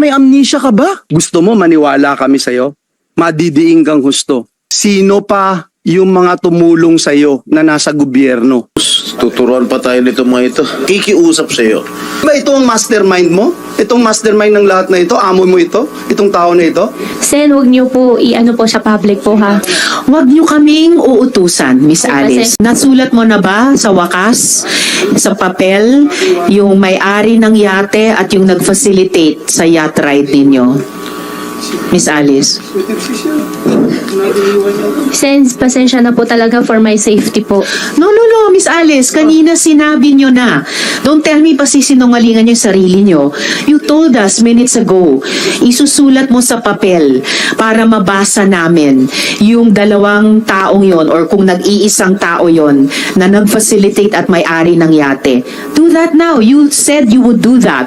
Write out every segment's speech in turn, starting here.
May amnesia ka ba? Gusto mo maniwala kami sa'yo? Madidiing kang husto. Sino pa yung mga tumulong sa'yo na nasa gobyerno? Tuturuan pa tayo nito mga ito. Kikiusap sa'yo. Ba ito ang mastermind mo? Itong mastermind ng lahat na ito? Amo mo ito? Itong tao na ito? Sen, huwag niyo po i-ano po sa public po ha. Huwag niyo kaming uutusan, Miss Opo, Alice. Nasulat mo na ba sa wakas, sa papel, yung may-ari ng yate at yung nag-facilitate sa yacht ride ninyo? Miss Alice? Sen, pasensya na po talaga for my safety po. No, Miss Alice. Kanina sinabi niyo na. Don't tell me pa sisinungalingan yung sarili niyo. You told us minutes ago, isusulat mo sa papel para mabasa namin yung dalawang taong yon or kung nag-iisang tao yon na nag-facilitate at may-ari ng yate. Do that now. You said you would do that.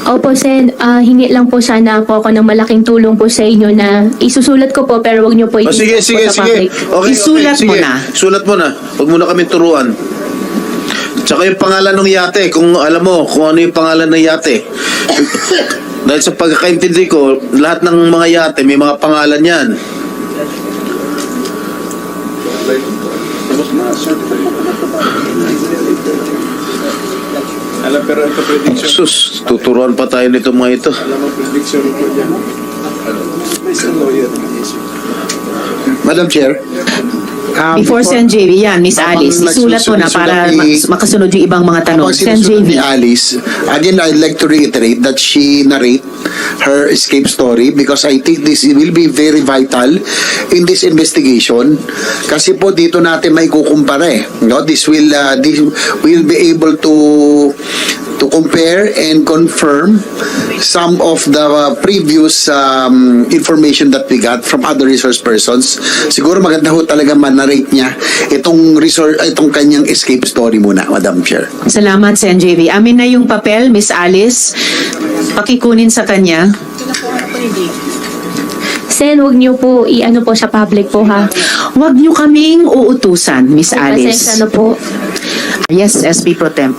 Opo, Sen, hingi lang po sana po ako ng malaking tulong po sa inyo na isusulat ko po pero huwag niyo po Sige. po sa public. Okay, Isulat mo sige. na. Sulat mo na. Huwag mo na kami turuan. Tsaka yung pangalan ng yate, kung alam mo kung ano yung pangalan ng yate. Dahil sa pagkakaintindi ko, lahat ng mga yate may mga pangalan yan. Alam, pero ito prediction. Sus, tuturuan pa tayo nito mga ito. Alam mo prediction ko dyan. May isang lawyer na issue. Madam Chair, Before Sen JV, yan, Miss Alice. Isulat mo na para makasunod yung ibang mga tanong. Kapag Sen sinusunod JV. ni Alice, again, I'd like to reiterate that she narrate her escape story because I think this will be very vital in this investigation kasi po dito natin may kukumpara eh. No? This will be able to compare and confirm some of the previous information that we got from other resource persons. Siguro maganda ho talaga man-narrate niya itong kanyang escape story muna, Madam Chair. Salamat, Sen JV. Amin na yung papel, Miss Alice. Pakikunin sa kanya. Sen, huwag niyo po i-ano po sa public po ha. Huwag niyo kaming uutusan, Miss Alice. Pasensya na po. Yes, SP Pro Temp.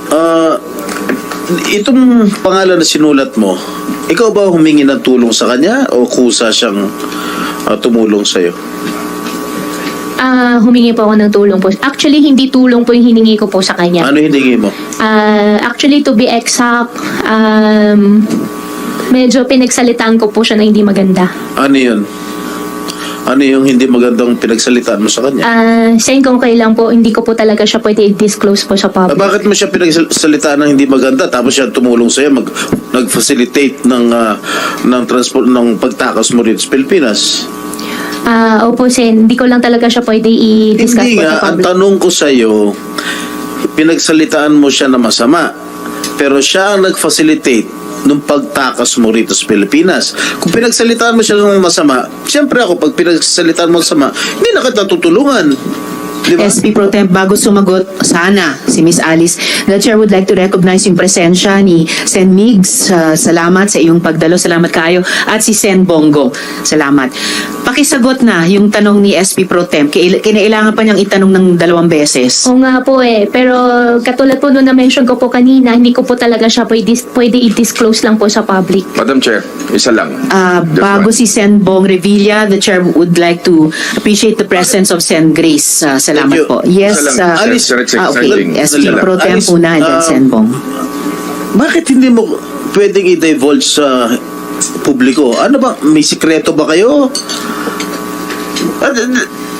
Itong pangalan na sinulat mo, ikaw ba humingi ng tulong sa kanya o kusa siyang tumulong sa'yo? Humingi po ako ng tulong po. Actually, hindi tulong po yung hiningi ko po sa kanya. Ano hiningi mo? Actually, to be exact, medyo pinagsalitaan ko po siya na hindi maganda. Ano yun? Ano yung hindi magandang pinagsalitaan mo sa kanya? Sen, kung kailan po, hindi ko po talaga siya pwede i-disclose po sa public. Bakit mo siya pinagsalitaan ng hindi maganda tapos siya tumulong sa'yo, nag-facilitate ng transport ng pagtakas mo rin sa Pilipinas? Opo, Sen, hindi ko lang talaga siya pwede i-discuss Hindi po nga, sa ang public. tanong ko sa'yo, pinagsalitaan mo siya na masama, pero siya ang nag-facilitate nung pagtakas mo rito sa Pilipinas. Kung pinagsalitaan mo siya ng masama, siyempre ako, pag pinagsalitaan mo masama, hindi na kita tutulungan. Di ba? SP Pro Temp, bago sumagot, sana si Miss Alice, the Chair would like to recognize yung presensya ni Sen Migs. Salamat sa iyong pagdalo. Salamat kayo. At si Sen Bongo. Salamat. Pakisagot na yung tanong ni SP Pro Temp. Kinailangan pa niyang itanong ng 2 beses. Oo nga po eh. Pero katulad po nung na-mention ko po kanina, hindi ko po talaga siya pwede i-disclose lang po sa public. Madam Chair, isa lang. Bago si Sen Bong Revilla, the Chair would like to appreciate the presence of Sen Grace. Thank Salamat you. po. Yes, Isa lang, Alice, okay. SP Alice, Pro Temp una, and then Sen Bong. Bakit hindi mo pwedeng i-divulge sa publiko? Ano ba? May sikreto ba kayo?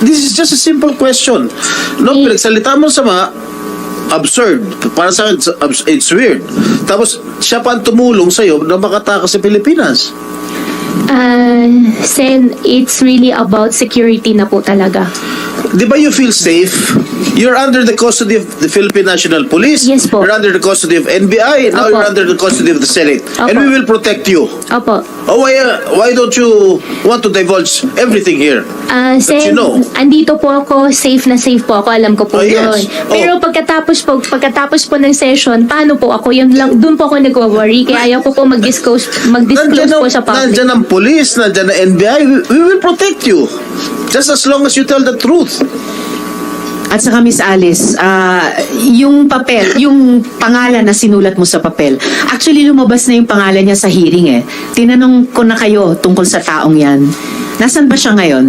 This is just a simple question. No, pinagsalita mo sama, absurd. Para sa akin, it's weird. Tapos, siya pa ang tumulong sa'yo na makatakas sa Pilipinas. Sen, it's really about security na po talaga. Di ba you feel safe? You're under the custody of the Philippine National Police. Yes po. You're under the custody of NBI. Now Opo. you're under the custody of the Senate. And Opo. we will protect you. Opo. Oh, why don't you want to divulge everything here? Sen, you know. andito po ako, safe na safe po ako, alam ko po Oh, yes. yun. Pero pagkatapos po ng session, paano po ako? Yun lang, dun po ako nag-worry, kaya ayaw ko po mag-disclose po sa public. Nandyan ang police, nandyan ang NBI. We will protect you. Just as long as you tell the truth. At saka Miss Alice, yung papel, yung pangalan na sinulat mo sa papel, actually lumabas na yung pangalan niya sa hearing eh. Tinanong ko na kayo tungkol sa taong yan. Nasaan ba siya ngayon?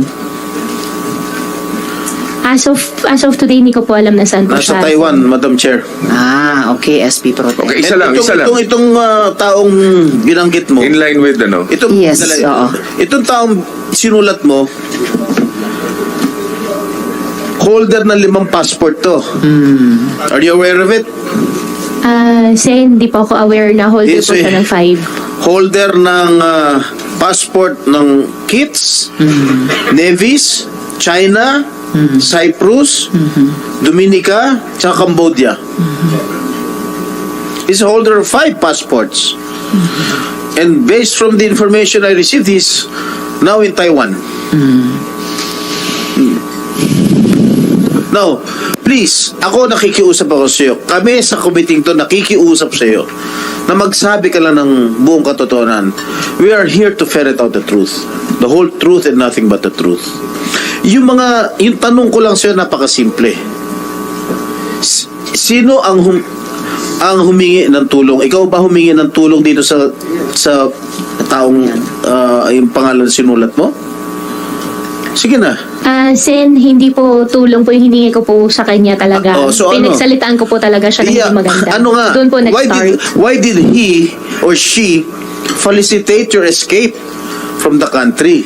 As of today, hindi ko po alam na saan po Nasa siya. Taiwan, Madam Chair. Okay, SP Pro Tem. Okay, isa lang. Itong taong binanggit mo. In line with ano? Itong, Yes, oo. Itong taong sinulat mo, holder ng 5 passport to. Are you aware of it? Sen, hindi po ako aware na holder Yes, po siya eh. ng 5. Holder ng passport ng KITS, Nevis, China, Cyprus, Dominica, tsaka Cambodia. He's a holder of 5 passports. And based from the information I received, he's now in Taiwan. Now, please, ako nakikiusap ako sa iyo. Kami sa committee to nakikiusap sa iyo na magsabi ka lang ng buong katotohanan. We are here to ferret out the truth. The whole truth and nothing but the truth. Yung tanong ko lang sa iyo napakasimple. Sino ang humingi ng tulong? Ikaw ba humingi ng tulong dito sa taong yung pangalan na sinulat mo? Sige na. Sen, hindi po tulong po yung hiningi ko po sa kanya talaga. So Pinagsalitaan ko po talaga siya ng hindi maganda. Ano nga? Doon po nag-start. Why did he or she felicitate your escape from the country?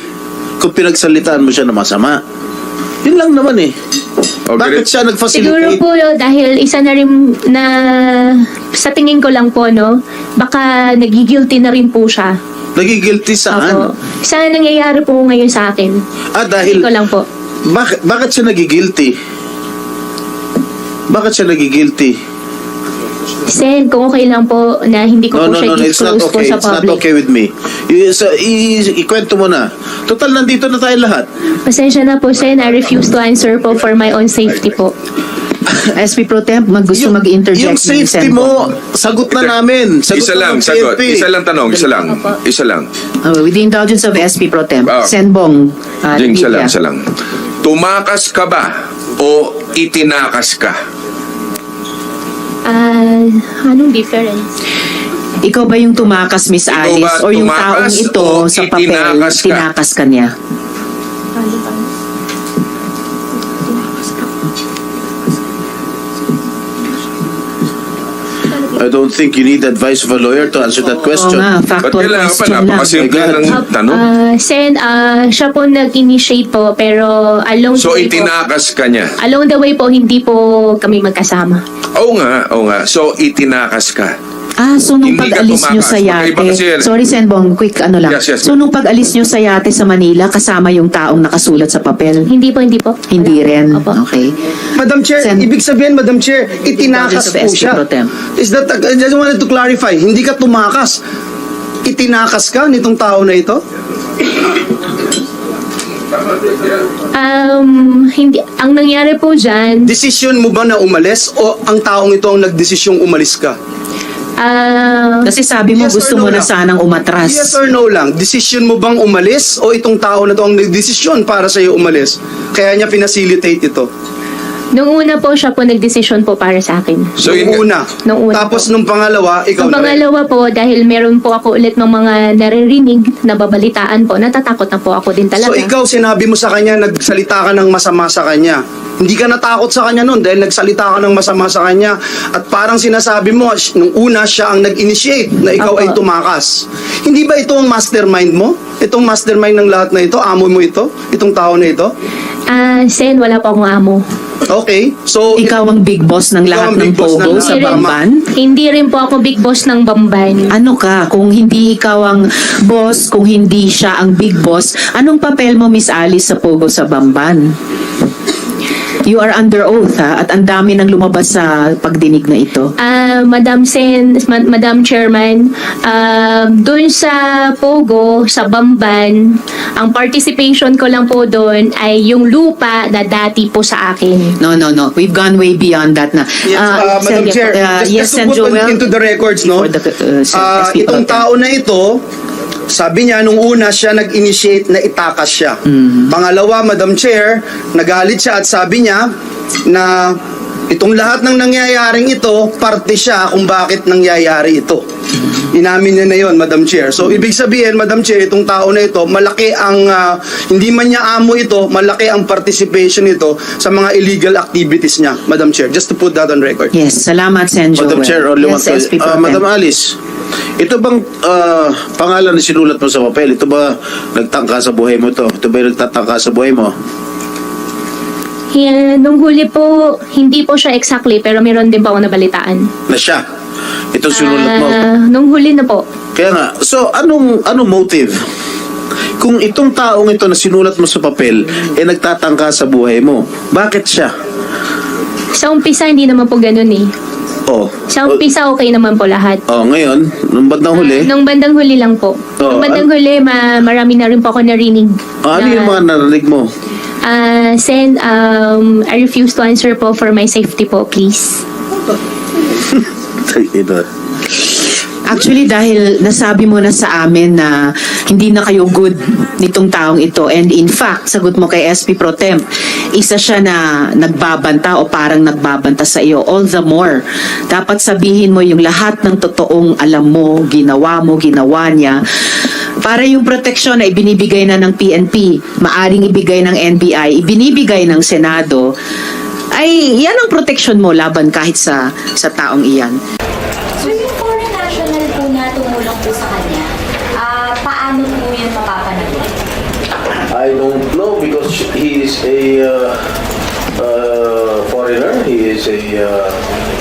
Kung pinagsalitaan mo siya na masama. Yun lang naman eh. Bakit siya Siguro nag-facilitate? po dahil isa na rin na sa tingin ko lang po, no, baka nagigilty na rin po siya. Nagigilty saan? Opo. Isa na nangyayari po ngayon sa akin. Dahil... Tingin ko lang po. Bakit siya nagigilty? Bakit siya nagigilty? Sen, kung okay lang po na hindi ko po siya It's not disclose po okay. sa It's not public. okay with me. Ikwento mo na. Total, nandito na tayo lahat. Pasensya na po, Sen. I refuse to answer po for my own safety po. SP Pro Tem, gusto mag-interject. Yung safety mo, sagot na namin. Sagot Isa na lang, ng sagot. PNP. Isa lang tanong, isa lang. Isa lang. With the indulgence of SP Pro Tem, Ah. Senbong. Jing, isa Lydia. lang, isa lang. Tumakas ka ba o itinakas ka? Anong difference? Ikaw ba yung tumakas, Miss Ikaw Alice? ba O yung tumakas taong ito o sa papel, itinakas ka? tinakas ka niya? I don't think you need advice of a lawyer to answer that Oo question. nga, Ba't factual kailangan pa? question lang. Napakasimple My God. ng tanong. Sen, siya po nag-initiate po, pero along So, the way po, itinakas ka niya. along the way po, hindi po kami magkasama. Oo nga. So, itinakas ka. So nung Hindi ka pag-alis nyo tumakas. sa yate, Magkaiba kasi yan. sorry Senbong, quick ano lang. Yes, yes, So nung pag-alis nyo sa yate sa Manila, kasama yung taong nakasulat sa papel? Hindi po. Hindi rin. Opo. Okay. Madam Chair, Sen- ibig sabihin, Madam Chair, itinakas Indulgence of po SP siya. Pro Tem. Is that, I just wanted to clarify, hindi ka tumakas. Itinakas ka nitong tao na ito? Hindi. Ang nangyari po dyan, Desisyon mo ba na umalis o ang taong ito ang nagdesisyong umalis ka? Kasi sabi mo Yes or gusto no mo na lang? sanang umatras. Yes or no lang, desisyon mo bang umalis o itong tao na ito ang nagdesisyon para sa iyo umalis? Kaya niya pinacilitate ito. nung una po siya po nagdesisyon po para sa akin. So, Nung una. Nung una Tapos po. nung pangalawa, ikaw Ang na rin. pangalawa po, dahil meron po ako ulit ng mga naririnig na babalitaan po, natatakot na po ako din talaga. So ikaw, sinabi mo sa kanya, nagsalita ka ng masama sa kanya. Hindi ka natakot sa kanya noon dahil nagsalita ka ng masama sa kanya. At parang sinasabi mo, nung una siya ang nag-initiate na ikaw Opo. ay tumakas. Hindi ba ito ang mastermind mo? Itong mastermind ng lahat na ito? Amo mo ito? Itong tao na ito? Sen, wala po akong amo. Okay, so... Ikaw ang big boss ng Ikaw lahat ang ng big boss ng Pogo lahat. sa Bamban? Hindi rin po ako big boss ng Bamban. Ano ka? Kung hindi ikaw ang boss, kung hindi siya ang big boss, anong papel mo, Miss Alice, sa Pogo sa Bamban? You are under oath, ha? At ang dami nang lumabas sa pagdinig na ito. Madam Chairman, doon sa Pogo, sa Bamban, ang participation ko lang po doon ay yung lupa na dati po sa akin. No. We've gone way beyond that na. Yes, Madam Chair, yes, just and to put Joel, into the records, no? for the, SP Pro Itong Tem. tao na ito Sabi niya, nung una siya nag-initiate na itakas siya. Pangalawa, Madam Chair, nagalit siya at sabi niya na itong lahat ng nangyayaring ito, parte siya kung bakit nangyayari ito. Inamin niya na yon, Madam Chair. So, ibig sabihin, Madam Chair, itong tao na ito, malaki ang, hindi man niya amo ito, malaki ang participation nito sa mga illegal activities niya, Madam Chair. Just to put that on record. Yes, salamat, Sen. Joel. Madam Chair, only one Yes, SP question. Pro Tem. Madam Alice, ito bang pangalan na sinulat mo sa papel? Ito ba nagtangka sa buhay mo to? Ito ba yung nagtatangka sa buhay mo? Nung huli po, hindi po siya exactly, pero meron din po ako nabalitaan. Na siya? Ito sinulat mo? Nung huli na po. Kaya nga, so anong motive? Kung itong taong ito na sinulat mo sa papel, nagtatangka sa buhay mo, bakit siya? Sa umpisa, hindi naman po ganun eh. Oh. Sa umpisa, okay naman po lahat. Oh, ngayon, nung bandang huli, Nung bandang huli lang po. Oh, Nung bandang huli, marami na rin po ako narinig. ano yung mga narinig mo? Sen, I refuse to answer po for my safety po, please. Actually, dahil nasabi mo na sa amin na hindi na kayo good nitong taong ito, and in fact, sagot mo kay SP Pro Temp, isa siya na nagbabanta o parang nagbabanta sa iyo. All the more, dapat sabihin mo yung lahat ng totoong alam mo, ginawa niya, para yung proteksyon na ibinibigay na ng PNP, maaring ibigay ng NBI, ibinibigay ng Senado, ay yan ang proteksyon mo laban kahit sa taong iyan. So yung foreign national po na tumulong po sa kanya, paano po yun mapapanagot? I don't know because he is a foreigner. He is a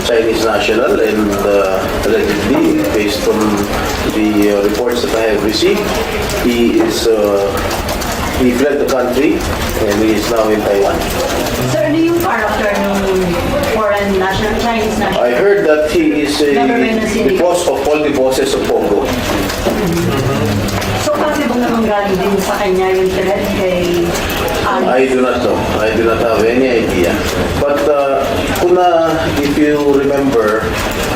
Chinese national and allegedly, based on the reports that I have received, he fled the country and he is now in Taiwan. Sir, ano yung character ng foreign national, Chinese national? I heard that he is the boss of all the bosses of Congo. So, possible namang galing din sa kanya yung threat kay I do not know. I do not have any idea. But if you remember,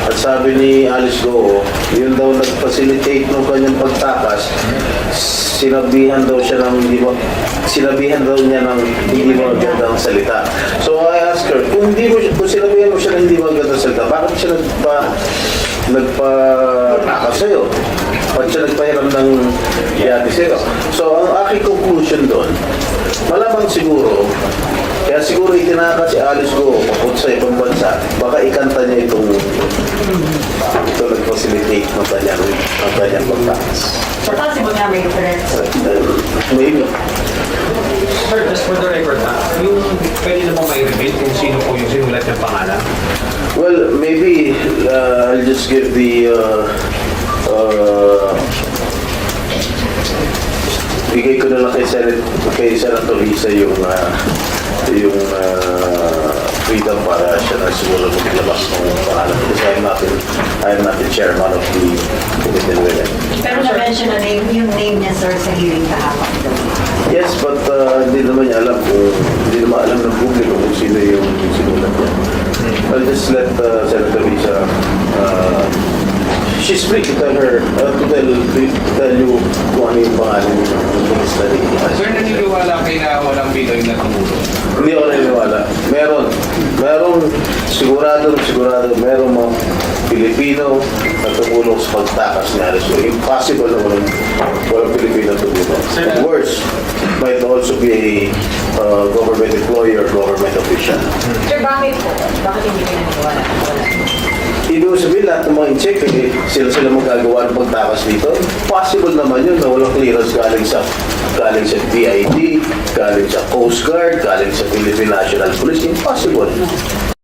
at sabi ni Alice Goo, yun daw nag-facilitate ng kanyang pagtakas, sinabihan daw niya ng hindi magandang salita. So I asked her, kung sinabihan mo siya ng hindi magandang salita, bakit siya nagpa-takas sa'yo? Bakit siya nagpahiram ng yati sa'yo? So ang aking conclusion doon, malamang siguro, kaya siguro itinakas si Alice Goo papunta sa ibang bansa, baka ikanta niya ito nag-facilitate ng kanyang pagtakas. So, possible nga may threat. Maybe. Sir, just for the record yung pwede na po may reveal kung sino po yung sinulat ng pangalan? Well, maybe I'll just give the bigay ko na lang kay Senator Risa yung freedom para siya na siguro maglabas ng pangalan. Kasi I'm not the chairman of the committee. Pero na-mention na yung name niya, sir, sa hearing kahapon. Yes, but hindi naman niya alam hindi naman alam ng publiko kung sino yung sinulat niya. I'll just let Senator Risa she's free to tell her, tell you kung ano yung pangalan ng study. Sir, naniniwala kayo na walang Pinoy na tumulong? Hindi ako naniniwala. Merong sigurado, merong mga Pilipino na tumulong sa pagtakas ni Alice. So, impossible na walang Pilipino tumulong. Of course, might also be a government employee or government official. Sir, bakit po? Bakit hindi kayo naniniwala? Ibig sabihin lahat ng mga in-check, sila magagawa ng pagtakas dito. Possible naman yun na walang clearance galing sa DID, galing sa Coast Guard, galing sa Philippine National Police. Impossible.